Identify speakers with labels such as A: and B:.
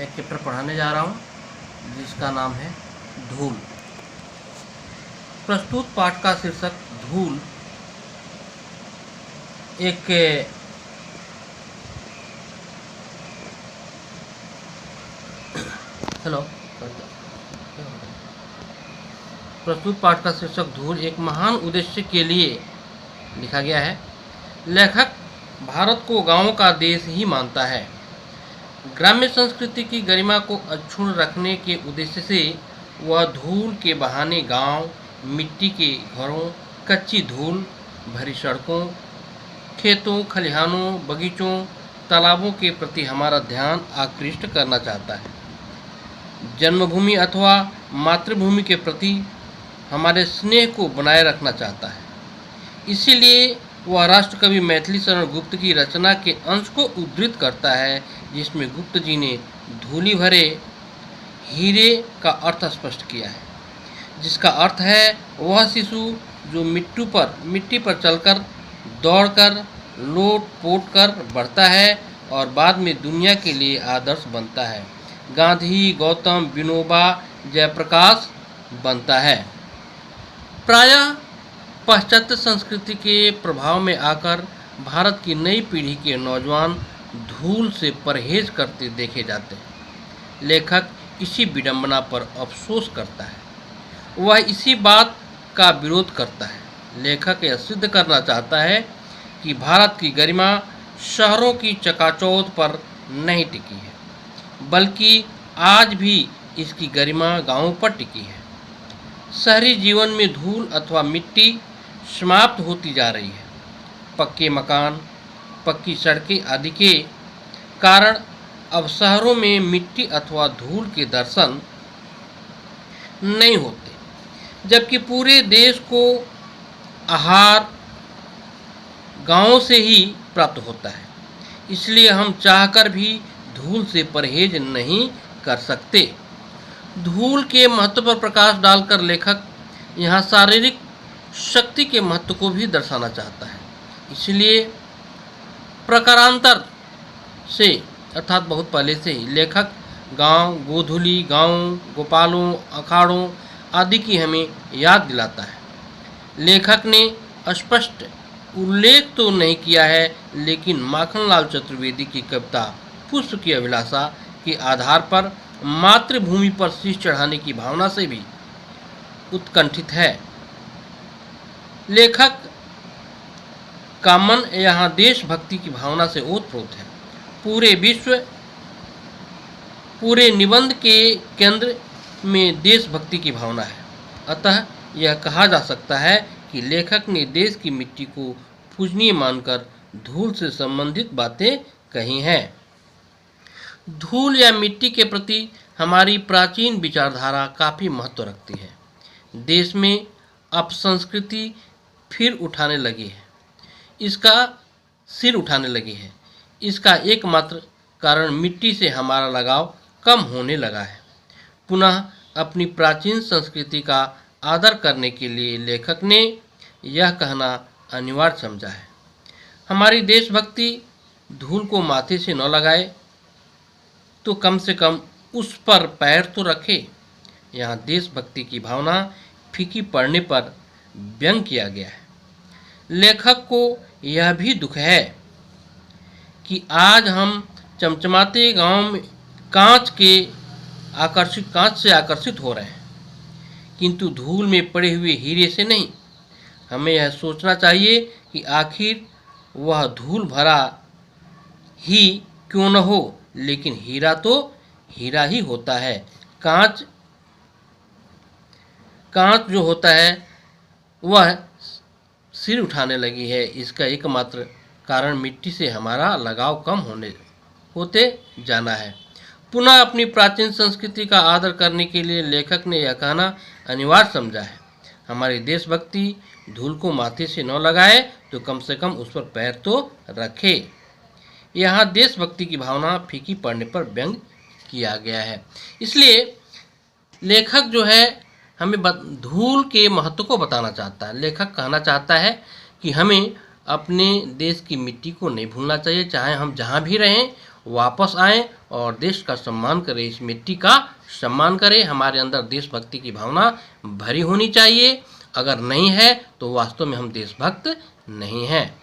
A: एक चैप्टर पढ़ाने जा रहा हूँ जिसका नाम है धूल। प्रस्तुत पाठ का शीर्षक धूल एक प्रस्तुत पाठ का शीर्षक धूल एक महान उद्देश्य के लिए लिखा गया है। लेखक भारत को गांवों का देश ही मानता है। ग्राम्य संस्कृति की गरिमा को अक्षुण्ण रखने के उद्देश्य से वह धूल के बहाने गांव, मिट्टी के घरों, कच्ची धूल भरी सड़कों, खेतों, खलिहानों, बगीचों, तालाबों के प्रति हमारा ध्यान आकृष्ट करना चाहता है। जन्मभूमि अथवा मातृभूमि के प्रति हमारे स्नेह को बनाए रखना चाहता है। इसीलिए वह राष्ट्रकवि मैथिली शरण गुप्त की रचना के अंश को उद्धृत करता है, जिसमें गुप्त जी ने धूलि भरे हीरे का अर्थ स्पष्ट किया है, जिसका अर्थ है वह शिशु जो मिट्टी पर चलकर, दौड़कर, लोट पोट कर बढ़ता है और बाद में दुनिया के लिए आदर्श बनता है, गांधी, गौतम, विनोबा, जयप्रकाश बनता है। प्रायः पाश्चात्य संस्कृति के प्रभाव में आकर भारत की नई पीढ़ी के नौजवान धूल से परहेज करते देखे जाते हैं। लेखक इसी विडंबना पर अफसोस करता है, वह इसी बात का विरोध करता है। लेखक यह सिद्ध करना चाहता है कि भारत की गरिमा शहरों की चकाचौंध पर नहीं टिकी है, बल्कि आज भी इसकी गरिमा गांवों पर टिकी है। शहरी जीवन में धूल अथवा मिट्टी समाप्त होती जा रही है। पक्के मकान, पक्की सड़कें आदि के कारण अब शहरों में मिट्टी अथवा धूल के दर्शन नहीं होते, जबकि पूरे देश को आहार गांवों से ही प्राप्त होता है। इसलिए हम चाहकर भी धूल से परहेज नहीं कर सकते। धूल के महत्व पर प्रकाश डालकर लेखक यहाँ शारीरिक शक्ति के महत्व को भी दर्शाना चाहता है। इसलिए प्रकारांतर से अर्थात बहुत पहले से ही लेखक गांव, गोधूली, गांवों, गोपालों, अखाड़ों आदि की हमें याद दिलाता है। लेखक ने स्पष्ट उल्लेख तो नहीं किया है, लेकिन माखनलाल चतुर्वेदी की कविता पुष्प की अभिलाषा के आधार पर मातृभूमि पर शीश चढ़ाने की भावना से भी उत्कंठित है। लेखक का मन यहाँ देशभक्ति की भावना से ओतप्रोत है। पूरे निबंध के केंद्र में देशभक्ति की भावना है। अतः यह कहा जा सकता है कि लेखक ने देश की मिट्टी को पूजनीय मानकर धूल से संबंधित बातें कही हैं। धूल या मिट्टी के प्रति हमारी प्राचीन विचारधारा काफ़ी महत्व रखती है। देश में अपसंस्कृति फिर उठाने लगी है, इसका सिर उठाने लगी है। इसका एकमात्र कारण मिट्टी से हमारा लगाव कम होने लगा है। पुनः अपनी प्राचीन संस्कृति का आदर करने के लिए लेखक ने यह कहना अनिवार्य समझा है, हमारी देशभक्ति धूल को माथे से न लगाए तो कम से कम उस पर पैर तो रखे। यहाँ देशभक्ति की भावना फीकी पड़ने पर व्यंग किया गया है। लेखक को यह भी दुख है कि आज हम चमचमाते गांव में कांच से आकर्षित हो रहे हैं, किंतु धूल में पड़े हुए हीरे से नहीं। हमें यह सोचना चाहिए कि आखिर वह धूल भरा ही क्यों न हो, लेकिन हीरा तो हीरा ही होता है। कांच जो होता है वह सिर उठाने लगी है। इसका एकमात्र कारण मिट्टी से हमारा लगाव कम होते जाना है। पुनः अपनी प्राचीन संस्कृति का आदर करने के लिए लेखक ने यह कहना अनिवार्य समझा है, हमारी देशभक्ति धूल को माथे से न लगाए तो कम से कम उस पर पैर तो रखे। यहाँ देशभक्ति की भावना फीकी पड़ने पर व्यंग किया गया है। इसलिए लेखक जो है हमें धूल के महत्व को बताना चाहता है। लेखक कहना चाहता है कि हमें अपने देश की मिट्टी को नहीं भूलना चाहिए, चाहे हम जहाँ भी रहें वापस आएं और देश का सम्मान करें, इस मिट्टी का सम्मान करें। हमारे अंदर देशभक्ति की भावना भरी होनी चाहिए। अगर नहीं है तो वास्तव में हम देशभक्त नहीं हैं।